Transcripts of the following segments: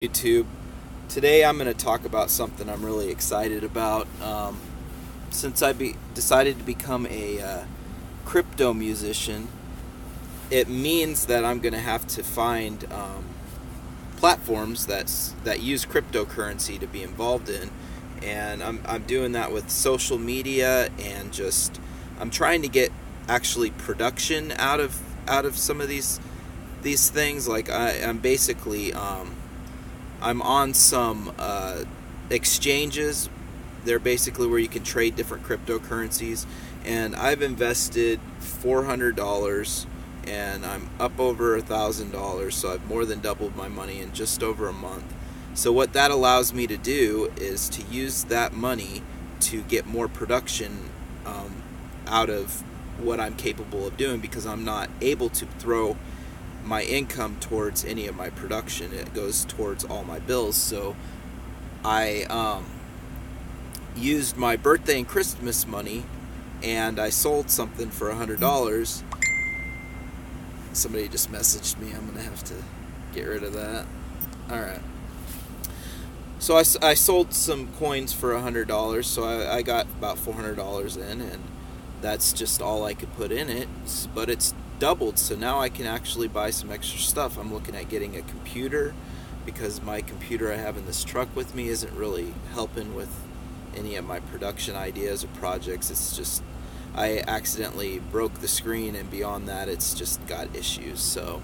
YouTube. Today I'm going to talk about something I'm really excited about. Since I decided to become a crypto musician, it means that I'm going to have to find platforms that use cryptocurrency to be involved in, and I'm doing that with social media, and I'm trying to get actually production out of some of these things. Like I'm basically I'm on some exchanges. They're basically where you can trade different cryptocurrencies, and I've invested $400, and I'm up over $1,000, so I've more than doubled my money in just over a month. So what that allows me to do is to use that money to get more production out of what I'm capable of doing, because I'm not able to throw my income towards any of my production. It goes towards all my bills. So I used my birthday and Christmas money, and I sold something for $100. Somebody just messaged me. I'm gonna have to get rid of that. Alright, so I sold some coins for $100, so I got about $400 in, and that's just all I could put in it. But it's doubled, so now I can actually buy some extra stuff. I'm looking at getting a computer, because my computer I have in this truck with me isn't really helping with any of my production ideas or projects. It's just I accidentally broke the screen, and beyond that it's just got issues. So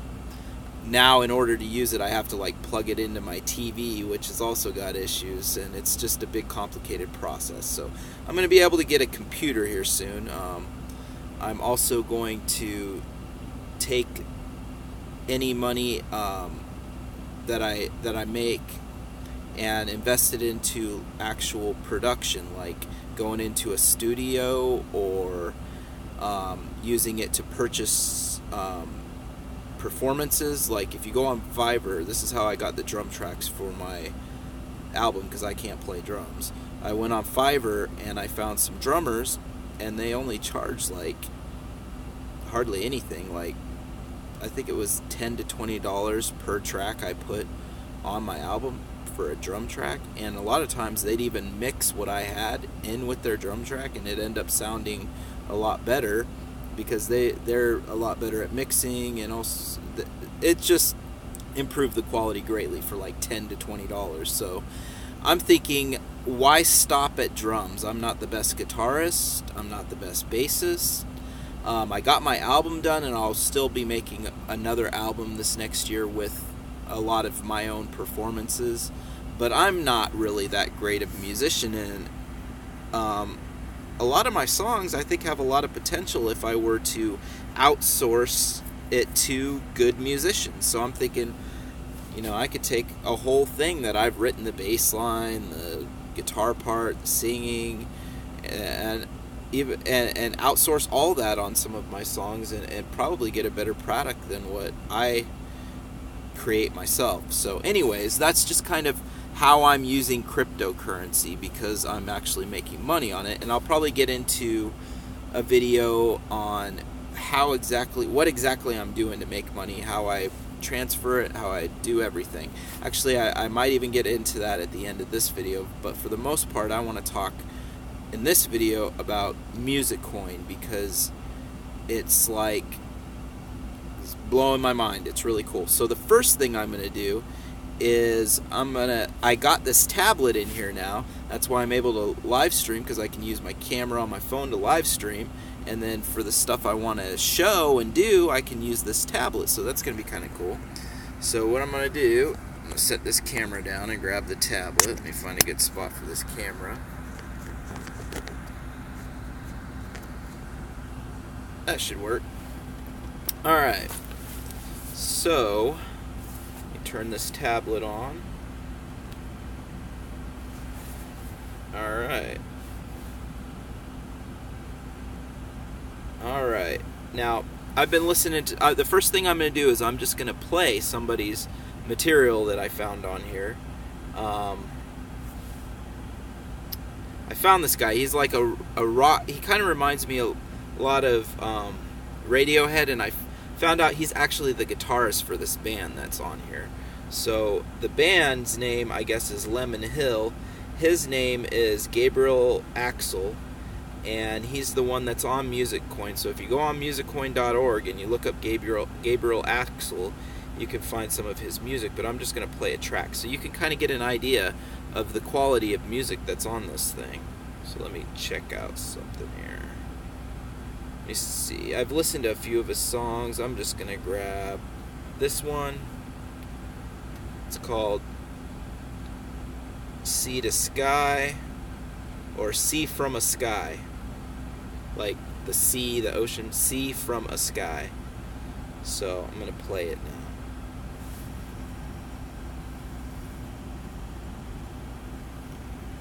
now in order to use it, I have to plug it into my TV, which has also got issues, and it's just a big complicated process. So I'm going to be able to get a computer here soon. I'm also going to take any money that I make and invest it into actual production, like going into a studio, or using it to purchase performances. Like if you go on Fiverr, this is how I got the drum tracks for my album, because I can't play drums. I went on Fiverr and I found some drummers, and they only charge hardly anything. I think it was $10 to $20 per track I put on my album for a drum track, and a lot of times they'd even mix what I had in with their drum track, and it ended up sounding a lot better, because they're a lot better at mixing, and also it just improved the quality greatly for $10 to $20. So I'm thinking, why stop at drums? I'm not the best guitarist, I'm not the best bassist. I got my album done, and I'll still be making another album this next year with a lot of my own performances, but I'm not really that great of a musician, and a lot of my songs I think have a lot of potential if I were to outsource it to good musicians. So I'm thinking, I could take a whole thing that I've written, the bass line, the guitar part, the singing, and outsource all that on some of my songs, and probably get a better product than what I create myself. So anyways, that's just kind of how I'm using cryptocurrency, because I'm actually making money on it, and I'll probably get into a video on what exactly I'm doing to make money, how I transfer it, how I do everything. Actually, I might even get into that at the end of this video, but for the most part I want to talk in this video about Musicoin, because it's blowing my mind. It's really cool. So the first thing I'm going to do is I got this tablet in here now. That's why I'm able to live stream, because I can use my camera on my phone to live stream, and then for the stuff I want to show and do, I can use this tablet. So that's going to be kind of cool. So what I'm going to do, I'm going to set this camera down and grab the tablet. Let me find a good spot for this camera. That should work. Alright, so let me turn this tablet on. Alright. Now, I've been listening to... the first thing I'm going to do is I'm just going to play somebody's material that I found on here. I found this guy. He's like a rock... He kind of reminds me a lot of Radiohead, and I found out he's actually the guitarist for this band that's on here. So the band's name, I guess, is Lemon Hill. His name is Gabriel Axel, and he's the one that's on MusicCoin. So if you go on musiccoin.org and you look up Gabriel Axel, you can find some of his music. But I'm just going to play a track so you can kind of get an idea of the quality of music that's on this thing. So let me check out something here. Let me see. I've listened to a few of his songs. I'm just going to grab this one. It's called Sea to Sky, or Sea from a Sky. Like the sea, the ocean, sea from a sky. So I'm going to play it now.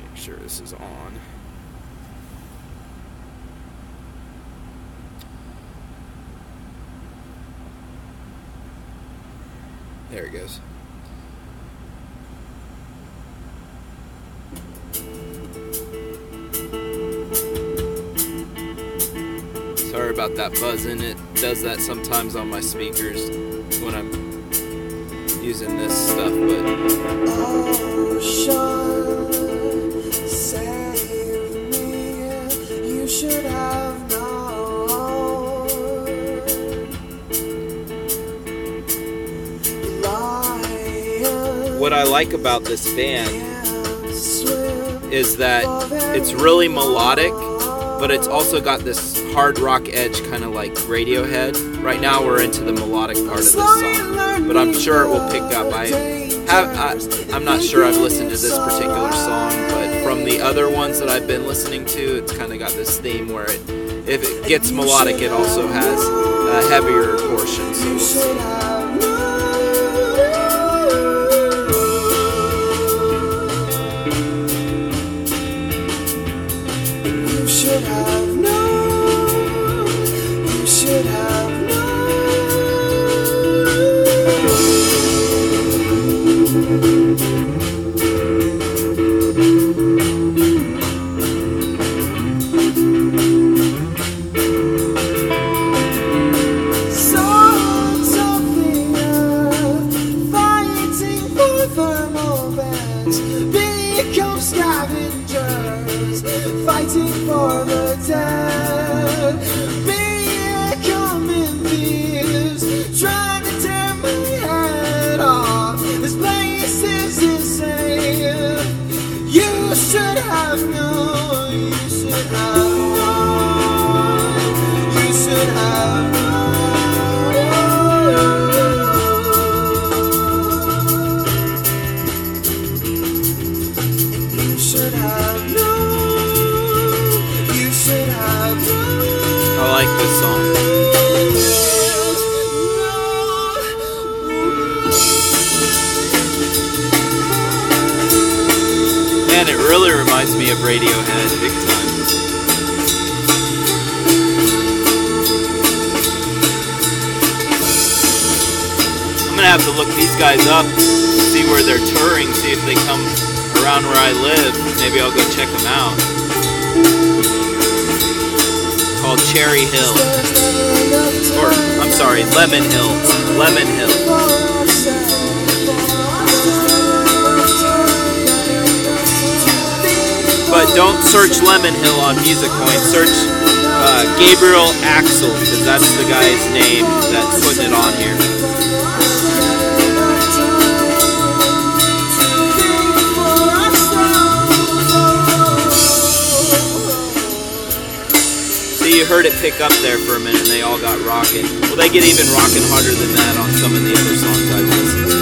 Make sure this is on. There it goes. Sorry about that buzzing. It does that sometimes on my speakers when I'm using this stuff, but ocean, save me, you should have known. What I like about this band is that it's really melodic, but it's also got this hard rock edge, kind of like Radiohead. Right now we're into the melodic part of this song, but I'm sure it will pick up. I'm not sure I've listened to this particular song, but from the other ones that I've been listening to, it's kind of got this theme where if it gets melodic, it also has a heavier portion, so we'll see. Fighting for the dead, becoming thieves, trying to tear my head off. This place is insane. You should have known. You should have known. You should have known. You should have known. I like this song. Man, it really reminds me of Radiohead, big time. I'm gonna have to look these guys up, see where they're touring, see if they come around where I live. Maybe I'll go check them out. Called Cherry Hill, or I'm sorry, Lemon Hill. Lemon Hill. But don't search Lemon Hill on MusicCoin. Search Gabriel Axel, because that's the guy's name that's putting it on here. You heard it pick up there for a minute and they all got rocking. Well, they get even rocking harder than that on some of the other songs I've listened to.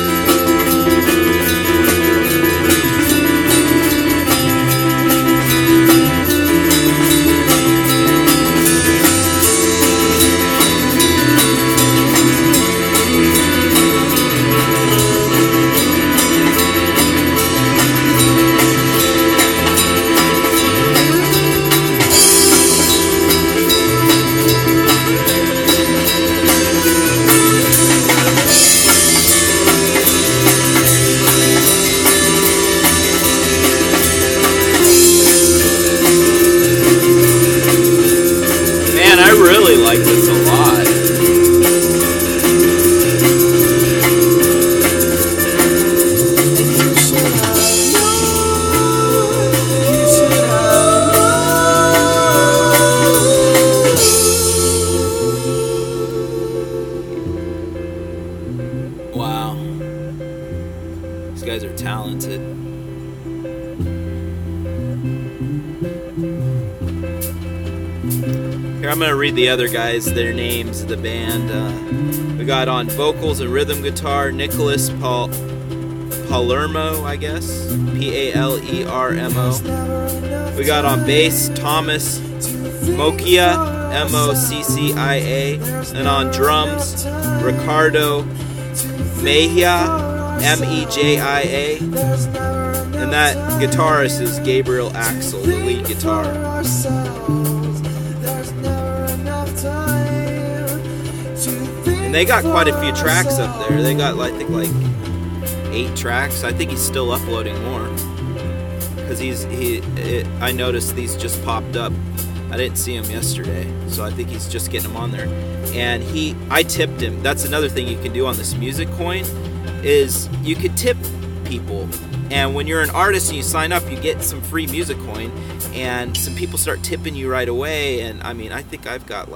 guys are talented. Here, I'm gonna read the other guys, their names, the band. We got on vocals and rhythm guitar, Nicholas Palermo, I guess, Palermo. We got on bass, Thomas Moccia, Moccia, and on drums, Ricardo Mejia, Mejia, and that guitarist is Gabriel Axel, the lead guitar. And they got quite a few tracks up there. They got, I think, like 8 tracks. I think he's still uploading more, because I noticed these just popped up. I didn't see him yesterday, so I think he's just getting them on there. And I tipped him. That's another thing you can do on this music coin, is you could tip people. And when you're an artist and you sign up, you get some free music coin, and some people start tipping you right away. And I mean, I think I got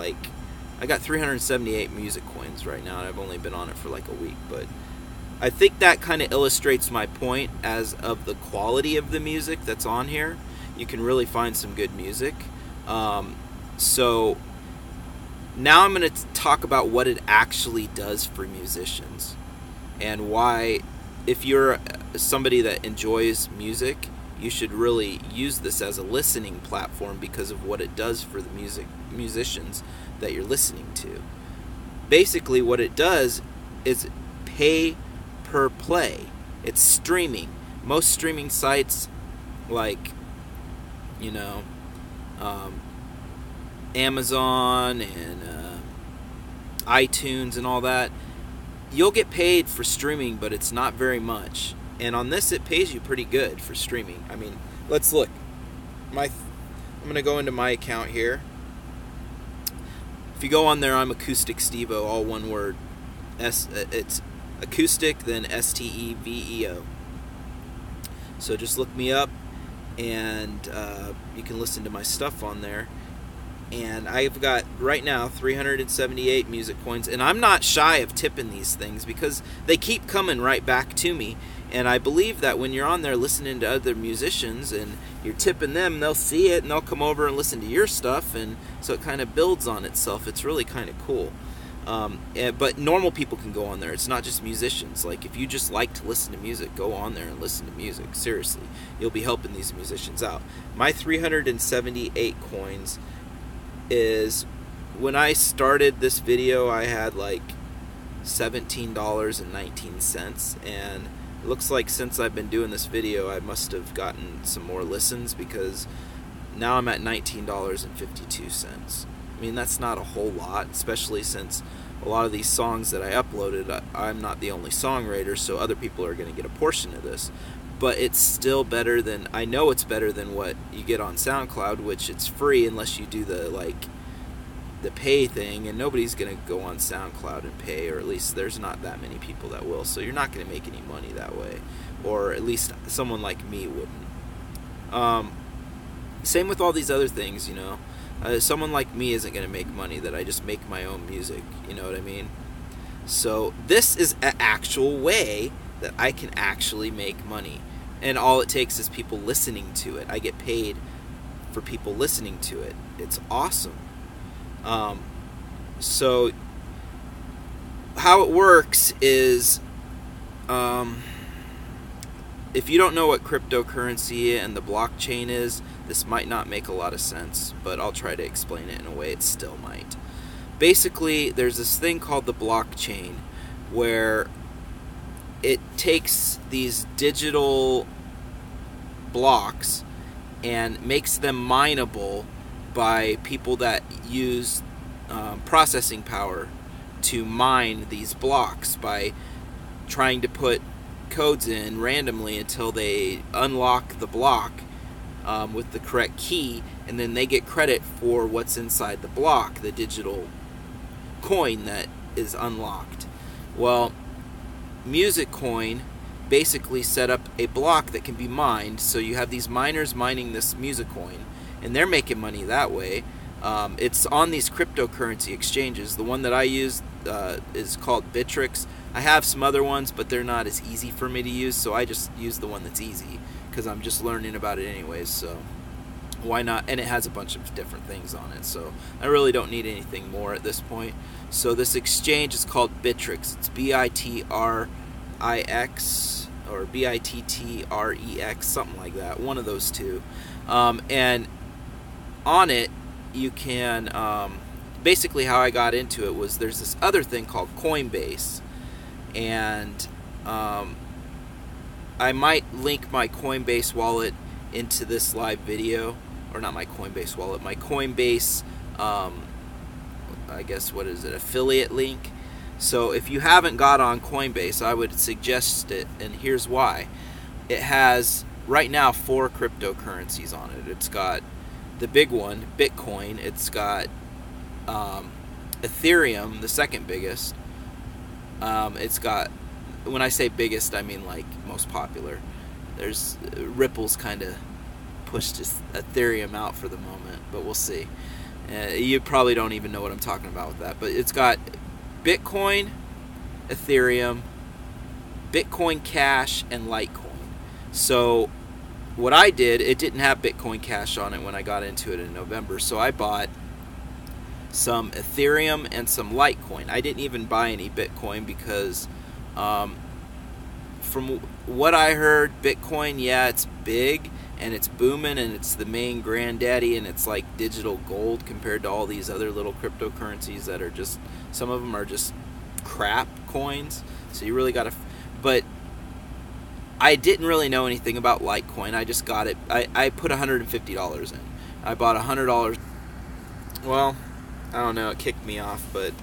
378 music coins right now, and I've only been on it for like a week. But I think that kind of illustrates my point as of the quality of the music that's on here. You can really find some good music. So now I'm going to talk about what it actually does for musicians, and why, if you're somebody that enjoys music, you should really use this as a listening platform because of what it does for the musicians that you're listening to. Basically, what it does is pay per play. It's streaming. Most streaming sites, like, you know, Amazon and iTunes and all that, you'll get paid for streaming, but it's not very much. And on this, it pays you pretty good for streaming. I mean, let's look. I'm going to go into my account here. If you go on there, I'm Acousticsteveo, all one word. It's acoustic, then Steveo. So just look me up, and you can listen to my stuff on there. And I've got, right now, 378 music coins. And I'm not shy of tipping these things because they keep coming right back to me. And I believe that when you're on there listening to other musicians and you're tipping them, they'll see it and they'll come over and listen to your stuff. And so it kind of builds on itself. It's really kind of cool. But normal people can go on there. It's not just musicians. Like, if you just like to listen to music, go on there and listen to music. Seriously, you'll be helping these musicians out. My 378 coins is, when I started this video, I had like $17.19, and it looks like since I've been doing this video, I must have gotten some more listens, because now I'm at $19.52. I mean, that's not a whole lot, especially since a lot of these songs that I uploaded, I'm not the only songwriter, so other people are going to get a portion of this. But it's still better than, I know it's better than what you get on SoundCloud, which it's free unless you do the pay thing, and nobody's going to go on SoundCloud and pay, or at least there's not that many people that will, so you're not going to make any money that way, or at least someone like me wouldn't. Same with all these other things, you know. Someone like me isn't going to make money that I just make my own music, you know what I mean? So this is an actual way that I can actually make money, and all it takes is people listening to it. I get paid for people listening to it. It's awesome. So how it works is, if you don't know what cryptocurrency and the blockchain is, this might not make a lot of sense, but I'll try to explain it in a way it still might. Basically, there's this thing called the blockchain, where it takes these digital blocks and makes them mineable by people that use processing power to mine these blocks by trying to put codes in randomly until they unlock the block with the correct key, and then they get credit for what's inside the block, the digital coin that is unlocked. Well, Music Coin basically set up a block that can be mined, so you have these miners mining this Music Coin, and they're making money that way. It's on these cryptocurrency exchanges. The one that I use is called Bittrex. I have some other ones, but they're not as easy for me to use, so I just use the one that's easy because I'm just learning about it anyways, so why not? And it has a bunch of different things on it, so I really don't need anything more at this point. So this exchange is called Bittrex. It's Bitrix or Bittrex, something like that, one of those two. And on it you can basically, how I got into it was there's this other thing called Coinbase, and I might link my Coinbase wallet into this live video, or not my Coinbase wallet, my Coinbase I guess, what is it, affiliate link. So if you haven't got on Coinbase, I would suggest it, and here's why. It has right now 4 cryptocurrencies on it. It's got the big one, Bitcoin. It's got Ethereum, the second biggest. It's got, when I say biggest, I mean like most popular. There's Ripple's kind of pushed Ethereum out for the moment, but we'll see. You probably don't even know what I'm talking about with that, but it's got Bitcoin, Ethereum, Bitcoin Cash, and Litecoin. So what I did, it didn't have Bitcoin Cash on it when I got into it in November, so I bought some Ethereum and some Litecoin. I didn't even buy any Bitcoin because from what I heard, Bitcoin, yeah, it's big and it's booming and it's the main granddaddy and it's like digital gold compared to all these other little cryptocurrencies that are just, some of them are just crap coins. So you really got to, but I didn't really know anything about Litecoin. I just got it. I put $150 in. I bought $100. Well, I don't know, it kicked me off, but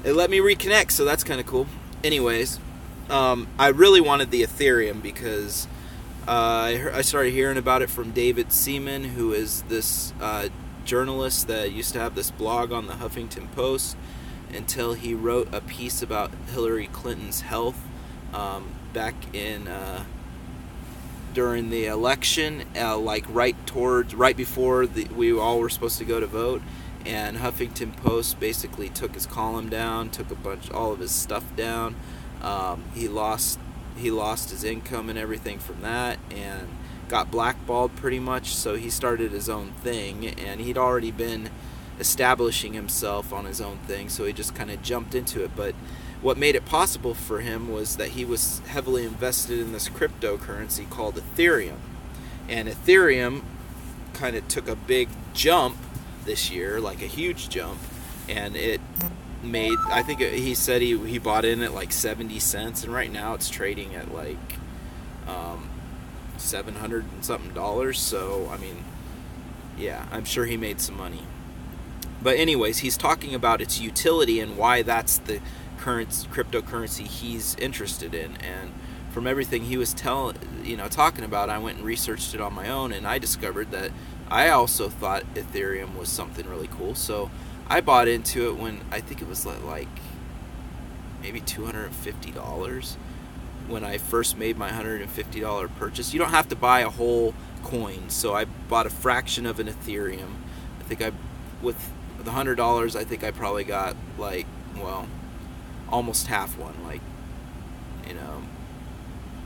it let me reconnect, so that's kind of cool. Anyways, I really wanted the Ethereum because I started hearing about it from David Seaman, who is this journalist that used to have this blog on the Huffington Post until he wrote a piece about Hillary Clinton's health back in during the election, like right before we all were supposed to go to vote. And Huffington Post basically took his column down, took all of his stuff down. He lost his income and everything from that, and got blackballed pretty much. So he started his own thing, and he'd already been establishing himself on his own thing, so he just kind of jumped into it. But what made it possible for him was that he was heavily invested in this cryptocurrency called Ethereum, and Ethereum kind of took a big jump this year, like a huge jump, and it made, I think he said he bought in at like 70 cents, and right now it's trading at like $700 and something. So I mean, yeah, I'm sure he made some money. But anyways, he's talking about its utility and why that's the current cryptocurrency he's interested in. And from everything he was talking about, I went and researched it on my own, and I discovered that I also thought Ethereum was something really cool. So I bought into it when I think it was like maybe $250 when I first made my $150 purchase. You don't have to buy a whole coin, so I bought a fraction of an Ethereum. I think with the $100, I think I probably got like, well, almost half one, like,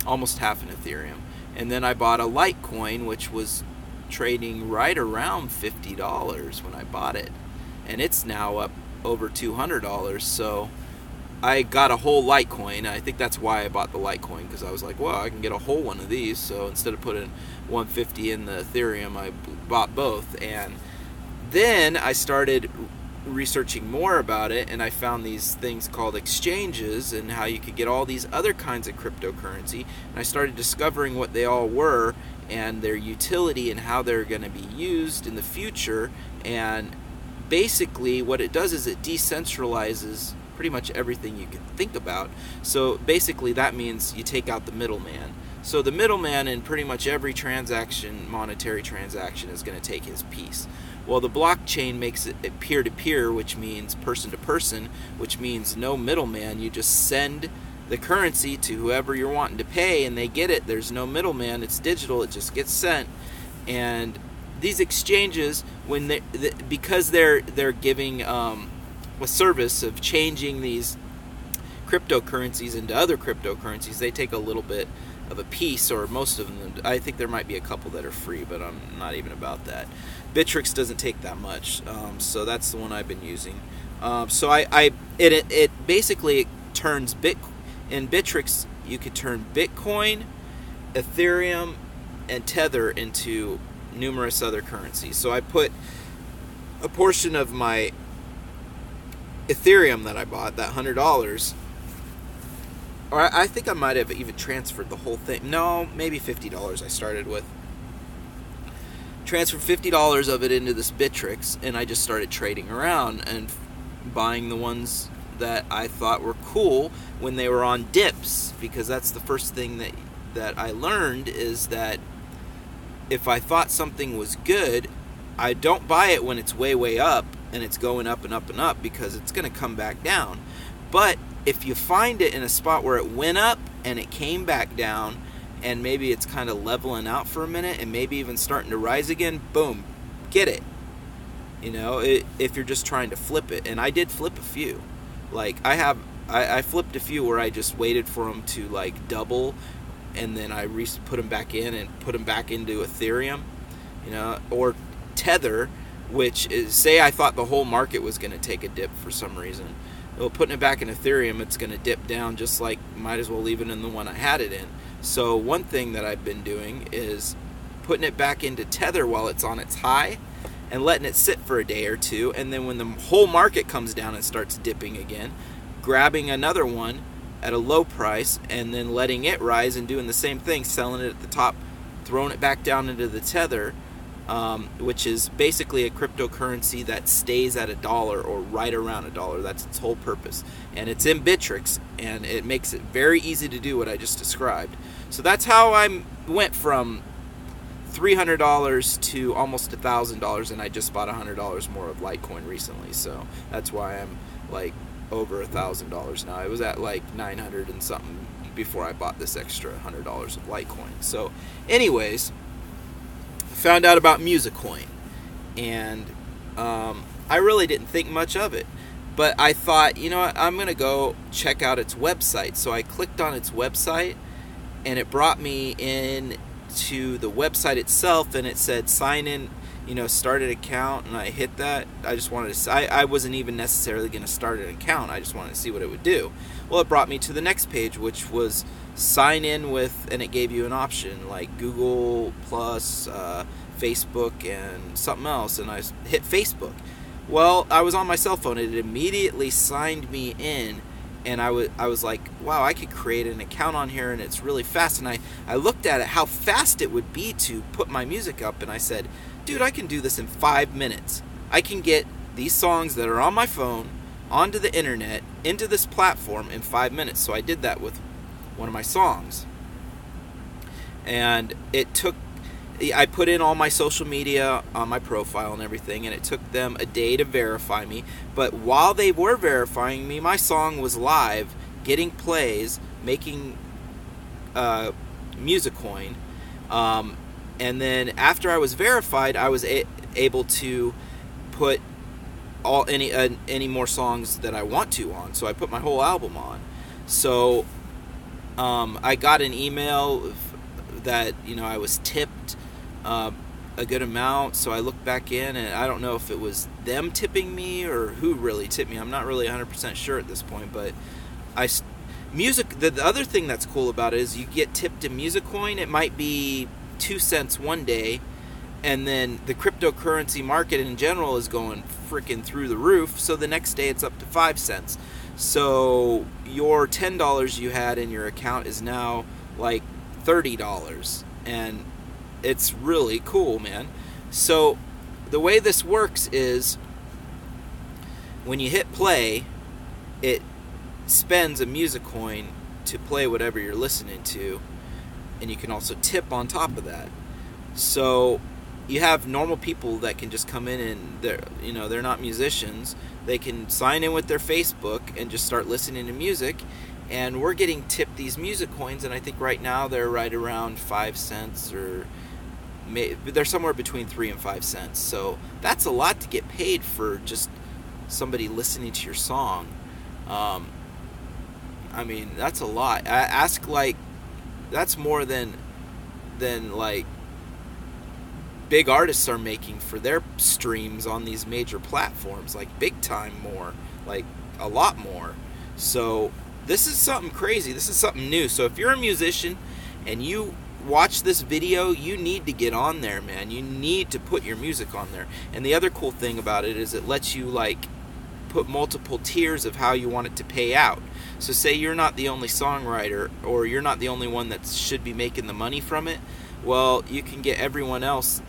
almost half an Ethereum. And then I bought a Litecoin, which was trading right around $50 when I bought it, and it's now up over $200. So I got a whole Litecoin. I think that's why I bought the Litecoin, because I was like, well, I can get a whole one of these. So instead of putting $150 in the Ethereum, I bought both. And then I started researching more about it, and I found these things called exchanges and how you could get all these other kinds of cryptocurrency, and I started discovering what they all were and their utility and how they're going to be used in the future. And basically what it does is it decentralizes pretty much everything you can think about. So basically that means you take out the middleman. So the middleman in pretty much every transaction, monetary transaction, is going to take his piece. Well, the blockchain makes it peer-to-peer, which means person-to-person, which means no middleman. You just send the currency to whoever you're wanting to pay, and they get it. There's no middleman. It's digital. It just gets sent. And these exchanges, when because they're giving a service of changing these cryptocurrencies into other cryptocurrencies, they take a little bit of a piece, or most of them. I think there might be a couple that are free, but I'm not even about that. Bittrex doesn't take that much, so that's the one I've been using. So it basically turns in Bittrex you could turn Bitcoin, Ethereum, and Tether into numerous other currencies. So I put a portion of my Ethereum that I bought, that $100, or I think I might have even transferred the whole thing. No, maybe $50 I started with. Transferred $50 of it into this Bittrex, and I just started trading around and buying the ones that I thought were cool when they were on dips, because that's the first thing that I learned, is that if I thought something was good, I don't buy it when it's way up and it's going up and up and up, because it's going to come back down. But if you find it in a spot where it went up and it came back down, and maybe it's kind of leveling out for a minute and maybe even starting to rise again, boom, get it. You know, if you're just trying to flip it. And I did flip a few. Like I flipped a few where I just waited for them to like double, and then I put them back in and put them back into Ethereum, you know, or Tether, which is, say I thought the whole market was going to take a dip for some reason. Well, putting it back in Ethereum, it's going to dip down, just like might as well leave it in the one I had it in. So one thing that I've been doing is putting it back into Tether while it's on its high and letting it sit for a day or two, and then when the whole market comes down and starts dipping again, grabbing another one at a low price and then letting it rise and doing the same thing, selling it at the top, throwing it back down into the Tether, which is basically a cryptocurrency that stays at $1 or right around $1. That's its whole purpose. And it's in Bittrex, and it makes it very easy to do what I just described. So that's how I went from $300 to almost $1,000, and I just bought $100 more of Litecoin recently. So that's why I'm like over $1,000 now. It was at like 900 and something before I bought this extra $100 of Litecoin. So anyways, found out about Musicoin, and I really didn't think much of it, but I thought, you know what, I'm gonna go check out its website. So I clicked on its website, and it brought me in to the website itself, and it said sign in, you know, start an account, and I hit that. I just wanted to, I wasn't even necessarily going to start an account, I just wanted to see what it would do. Well, it brought me to the next page, which was sign in with, and it gave you an option like Google plus Facebook and something else, and I hit Facebook. Well, I was on my cell phone, it immediately signed me in, and I was like, wow, I could create an account on here, and it's really fast. And I looked at it, how fast it would be to put my music up, and I said, dude, I can do this in 5 minutes. I can get these songs that are on my phone onto the internet, into this platform in 5 minutes. So I did that with one of my songs, and I put in all my social media on my profile and everything, and it took them a day to verify me. But while they were verifying me, my song was live, getting plays, making Musicoin. And then after I was verified, I was able to put any more songs that I want to on. So I put my whole album on. So I got an email that, you know, I was tipped a good amount. So I looked back in, and I don't know if it was them tipping me or who really tipped me. I'm not really 100% sure at this point, but the other thing that's cool about it is you get tipped in Musicoin. It might be 2 cents one day, and then the cryptocurrency market in general is going freaking through the roof, so the next day it's up to 5 cents. So your $10 you had in your account is now like $30, and it's really cool, man. So the way this works is when you hit play, it spends a Musicoin to play whatever you're listening to, and you can also tip on top of that. So you have normal people that can just come in, and they're not musicians. They can sign in with their Facebook and just start listening to music, and we're getting tipped these Musicoins, and I think right now they're right around 5 cents or they're somewhere between 3 and 5 cents. So that's a lot to get paid for just somebody listening to your song. I mean, that's a lot. That's more than like big artists are making for their streams on these major platforms, like big time more, like a lot more. So this is something crazy. This is something new. So if you're a musician and you watch this video, you need to get on there, man. You need to put your music on there. And the other cool thing about it is it lets you like put multiple tiers of how you want it to pay out. So say you're not the only songwriter, or you're not the only one that should be making the money from it. Well, you can get everyone else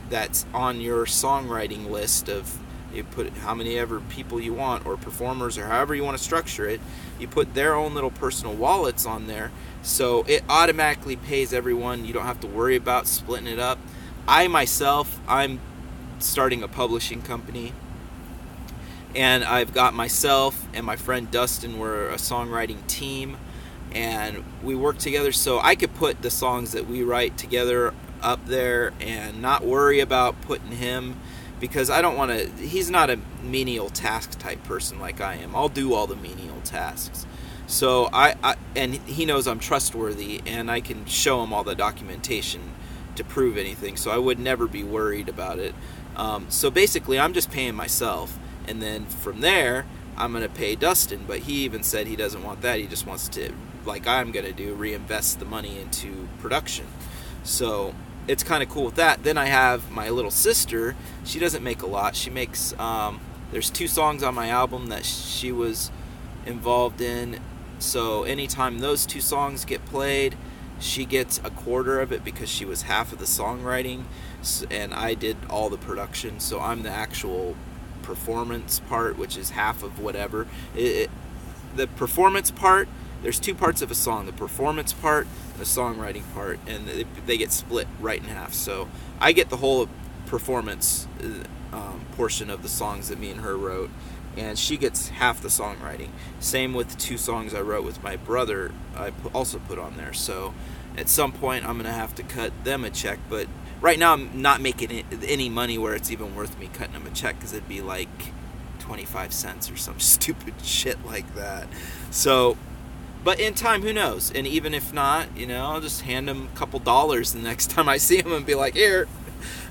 that's on your songwriting list of, you put how many ever people you want, or performers, or however you want to structure it. You put their own little personal wallets on there, so it automatically pays everyone. You don't have to worry about splitting it up. I'm starting a publishing company, and I've got myself and my friend Dustin. We're a songwriting team, and we work together, so I could put the songs that we write together up there and not worry about putting him, because I don't want to. He's not a menial task type person like I am. I'll do all the menial tasks. So and he knows I'm trustworthy, and I can show him all the documentation to prove anything, so I would never be worried about it. So basically I'm just paying myself, and then from there I'm going to pay Dustin, but he even said he doesn't want that. He just wants to, like I'm going to do, reinvest the money into production. So it's kind of cool with that. Then I have my little sister. She doesn't make a lot. She makes, there's 2 songs on my album that she was involved in. So anytime those 2 songs get played, she gets a quarter of it, because she was half of the songwriting and I did all the production. So I'm the actual performance part, which is half of whatever. The performance part, there's 2 parts of a song: the performance part and the songwriting part, and they get split right in half. So I get the whole performance portion of the songs that me and her wrote, and she gets half the songwriting. Same with 2 songs I wrote with my brother, I also put on there. So at some point I'm gonna have to cut them a check, but right now I'm not making any money where it's even worth me cutting them a check, because it'd be like 25 cents or some stupid shit like that. So, but in time, who knows? And even if not, I'll just hand them a couple dollars the next time I see them and be like, here,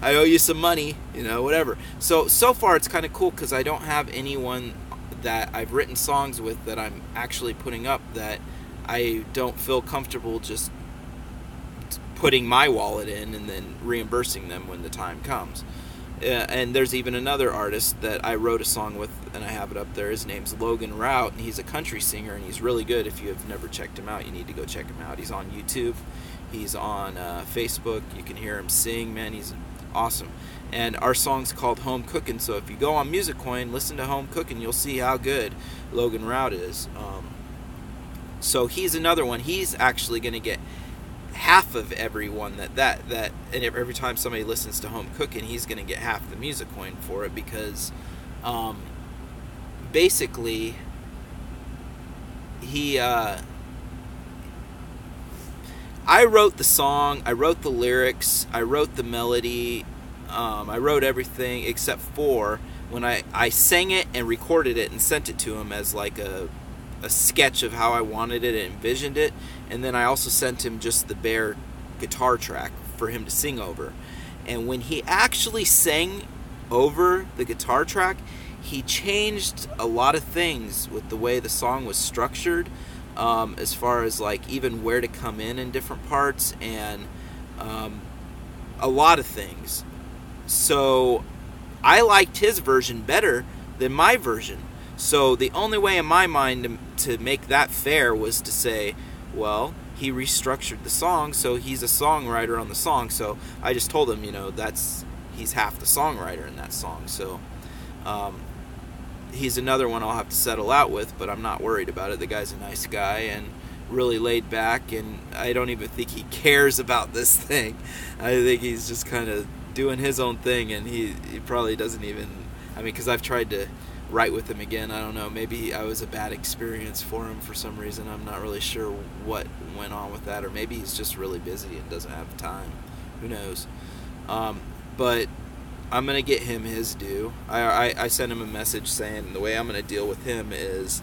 I owe you some money, whatever. So far it's kind of cool, because I don't have anyone that I've written songs with that I'm actually putting up that I don't feel comfortable just putting my wallet in and then reimbursing them when the time comes. And there's even another artist that I wrote a song with, and I have it up there. His name's Logan Rout, and he's a country singer, and he's really good. If you have never checked him out, you need to go check him out. He's on YouTube. He's on Facebook. You can hear him sing, man. He's awesome. And our song's called Home Cookin', so if you go on MusicCoin, listen to Home Cookin', you'll see how good Logan Rout is. So he's another one. He's actually going to get half of everyone that and every time somebody listens to Home Cookin', he's going to get half the MusicCoin for it, because basically I wrote the song, I wrote the lyrics, I wrote the melody, I wrote everything except for when I sang it and recorded it and sent it to him as like a sketch of how I wanted it and envisioned it, and then I also sent him just the bare guitar track for him to sing over. And when he actually sang over the guitar track, he changed a lot of things with the way the song was structured, as far as like even where to come in different parts, and a lot of things. So I liked his version better than my version. So the only way in my mind to make that fair was to say, well, he restructured the song, so he's a songwriter on the song. So I just told him, he's half the songwriter in that song. So he's another one I'll have to settle out with, but I'm not worried about it. The guy's a nice guy and really laid back, and I don't even think he cares about this thing. I think he's just kind of doing his own thing, and he probably doesn't even, because I've tried to write with him again. I don't know, maybe I was a bad experience for him for some reason. I'm not really sure what went on with that, or maybe he's just really busy and doesn't have time. Who knows? But I'm gonna get him his due. I sent him a message saying the way I'm gonna deal with him is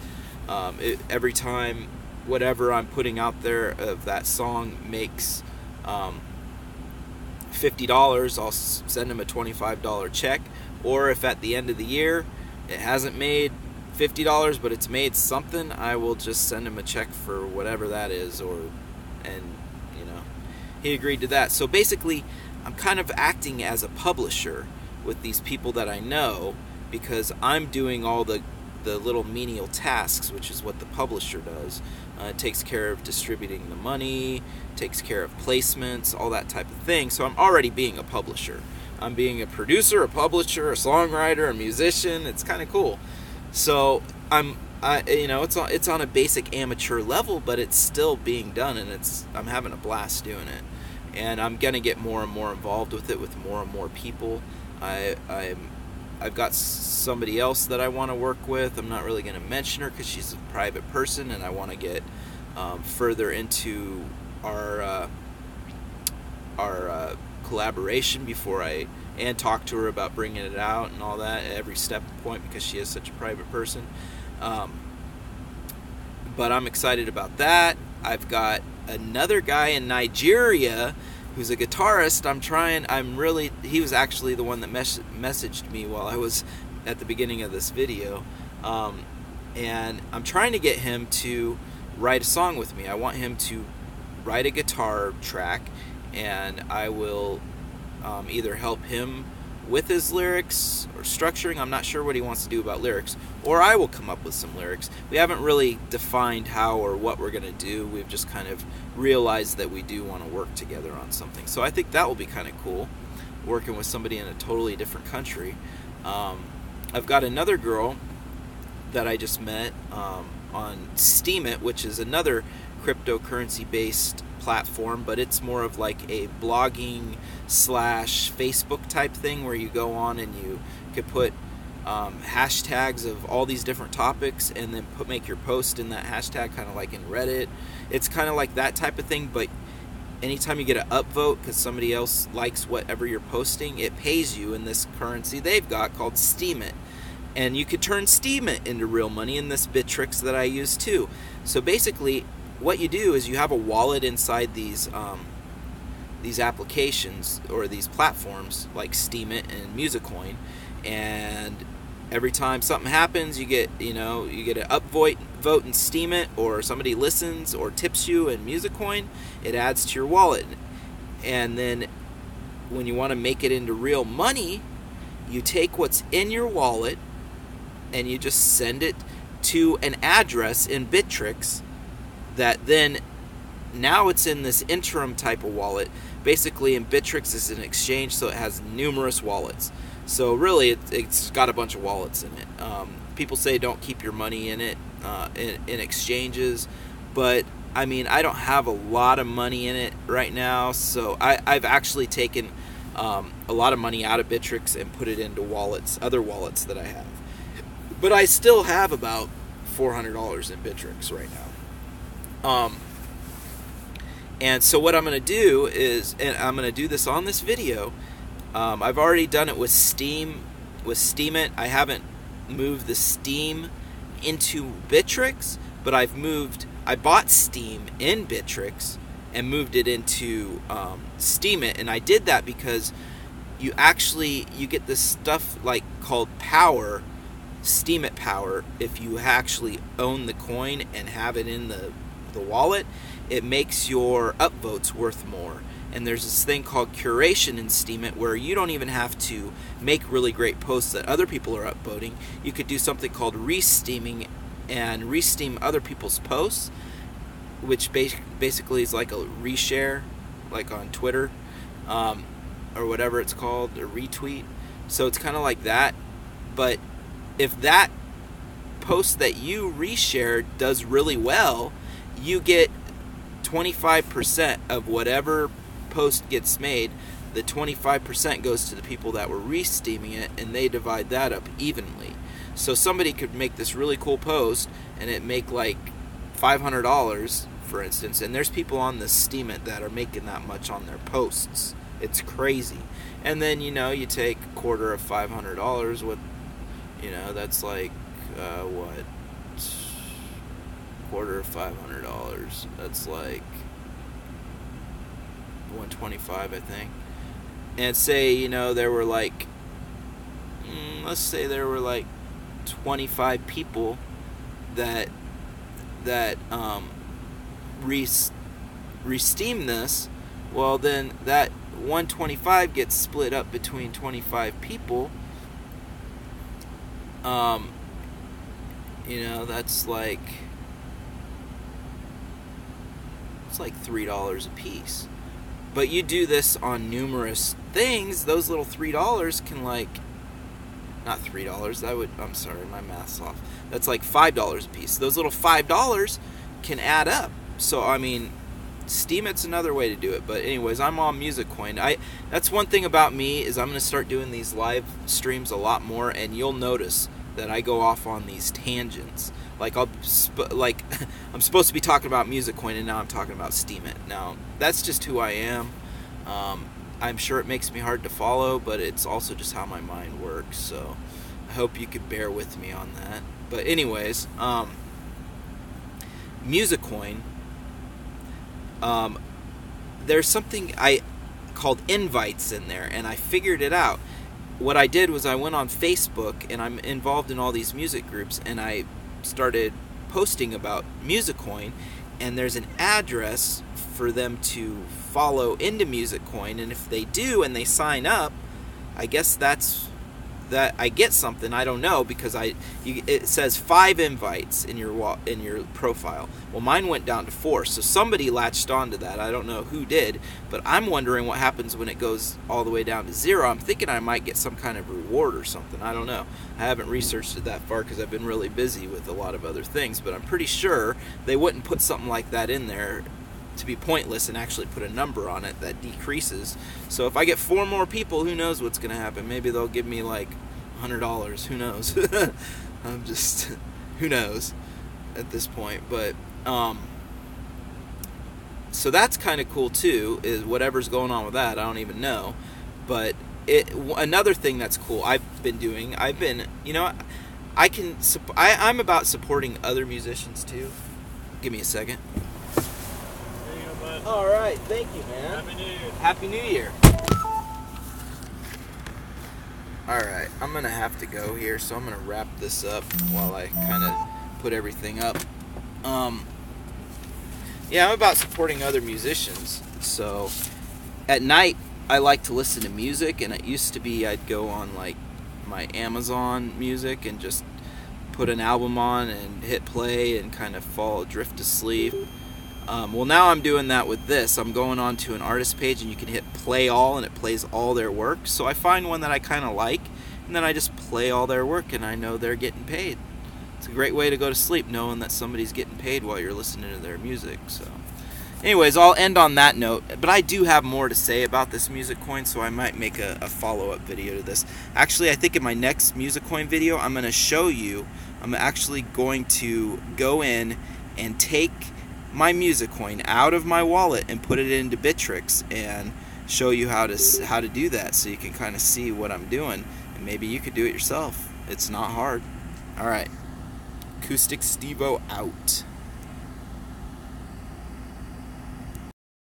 every time whatever I'm putting out there of that song makes $50, I'll send him a $25 check. Or if at the end of the year it hasn't made $50 but it's made something, I will just send him a check for whatever that is. And you know, he agreed to that. So basically I'm kind of acting as a publisher with these people that I know, because I'm doing all the little menial tasks, which is what the publisher does. It takes care of distributing the money, takes care of placements, all that type of thing. So I'm already being a publisher. I'm being a producer, a publisher, a songwriter, a musician. It's kind of cool. So you know, it's on a basic amateur level, but it's still being done, and I'm having a blast doing it. And I'm gonna get more and more involved with it, with more and more people. I've got somebody else that I want to work with. I'm not really going to mention her because she's a private person, and I want to get further into our collaboration before and talk to her about bringing it out and all that at every step point, because she is such a private person. But I'm excited about that. I've got another guy in Nigeria who's a guitarist. He was actually the one that messaged me while I was at the beginning of this video. And I'm trying to get him to write a song with me. I want him to write a guitar track, and I will either help him with his lyrics or structuring. I'm not sure what he wants to do about lyrics, or I will come up with some lyrics. We haven't really defined how or what we're going to do. We've just kind of realized that we do want to work together on something. So I think that will be kind of cool, working with somebody in a totally different country. I've got another girl that I just met on Steemit, which is another cryptocurrency-based platform, but it's more of like a blogging / Facebook type thing, where you go on and you could put hashtags of all these different topics, and then make your post in that hashtag, kind of like in Reddit. It's kind of like that type of thing, but anytime you get an upvote because somebody else likes whatever you're posting, it pays you in this currency they've got called Steemit. And you could turn Steemit into real money in this Bittrex that I use too. So basically what you do is you have a wallet inside these applications or these platforms like Steemit and Musicoin, and every time something happens, you get an upvote in Steemit, or somebody listens or tips you in Musicoin, it adds to your wallet. And then when you want to make it into real money, you take what's in your wallet and you just send it to an address in Bittrex that then now it's in this interim type of wallet. Basically, in Bittrex is an exchange, so it has numerous wallets. So really, it's got a bunch of wallets in it. People say don't keep your money in it, in exchanges, but I mean, I don't have a lot of money in it right now, so I've actually taken a lot of money out of Bittrex and put it into other wallets that I have. But I still have about $400 in Bittrex right now. And so what I'm going to do is, and I'm going to do this on this video, I've already done it with Steemit. I haven't moved the Steem into Bittrex, but I bought Steem in Bittrex and moved it into Steemit. And I did that because you get this stuff like called power, Steemit power. If you actually own the coin and have it in the wallet, it makes your upvotes worth more. And there's this thing called curation in Steemit, where you don't even have to make really great posts that other people are upvoting. You could do something called re-steaming and re-steam other people's posts, which basically is like a reshare, like on Twitter, or whatever it's called, a retweet. So it's kind of like that. But if that post that you reshared does really well, you get 25% of whatever post gets made. The 25% goes to the people that were re-steaming it, and they divide that up evenly. So somebody could make this really cool post and it make like $500, for instance, and there's people on the Steemit that are making that much on their posts, It's crazy. And then, you know, you take a quarter of $500, what, you know, that's like, what, quarter of $500, that's like $125, I think. And say, you know, there were like, let's say there were like 25 people that re-steam this. Well, then that 125 gets split up between 25 people. You know, that's like, it's like $3 a piece. But you do this on numerous things, those little $3 can, like, not $3, that would, I'm sorry, my math's off. That's like $5 a piece. Those little $5 can add up. So, I mean, Steemit's another way to do it. But anyways, I'm on MusicCoin. That's one thing about me, is I'm going to start doing these live streams a lot more, and you'll notice that I go off on these tangents. Like, I'm supposed to be talking about MusicCoin, and now I'm talking about Steemit. Now, that's just who I am. I'm sure it makes me hard to follow, but it's also just how my mind works. So I hope you could bear with me on that. But anyways, MusicCoin, there's something called invites in there, and I figured it out. What I did was I went on Facebook, and I'm involved in all these music groups, and I started posting about MusicCoin, and there's an address for them to follow into MusicCoin, and if they do and they sign up, I guess that I get something. I don't know, because it says 5 invites in your profile. Well, mine went down to 4, so somebody latched onto that. I don't know who did, but I'm wondering what happens when it goes all the way down to 0. I'm thinking I might get some kind of reward or something. I don't know. I haven't researched it that far because I've been really busy with a lot of other things, but I'm pretty sure they wouldn't put something like that in there to be pointless and actually put a number on it that decreases. So if I get 4 more people, who knows what's going to happen? Maybe they'll give me like $100. Who knows? I'm just, who knows at this point. But so that's kind of cool too, is whatever's going on with that, I don't even know. But another thing that's cool I've been doing, you know, I'm about supporting other musicians too. Give me a second. All right, thank you, man. Happy New Year. Happy New Year. All right, I'm gonna have to go here, so I'm gonna wrap this up while I kind of put everything up. Yeah, I'm about supporting other musicians. So at night, I like to listen to music, and it used to be I'd go on like my Amazon Music and just put an album on and hit play and kind of drift to sleep. Well, now I'm doing that with this. I'm going on to an artist page, and you can hit play all, and it plays all their work. So I find one that I kind of like, and then I just play all their work, and I know they're getting paid. It's a great way to go to sleep, knowing that somebody's getting paid while you're listening to their music. So anyways, I'll end on that note, but I do have more to say about this MusicCoin, so I might make a follow-up video to this. Actually, I think in my next MusicCoin video, I'm going to show you, I'm actually going to go in and take my MusicCoin out of my wallet and put it into Bittrex and show you how to do that, so you can kind of see what I'm doing, and maybe you could do it yourself. It's not hard. All right, Acousticsteveo out.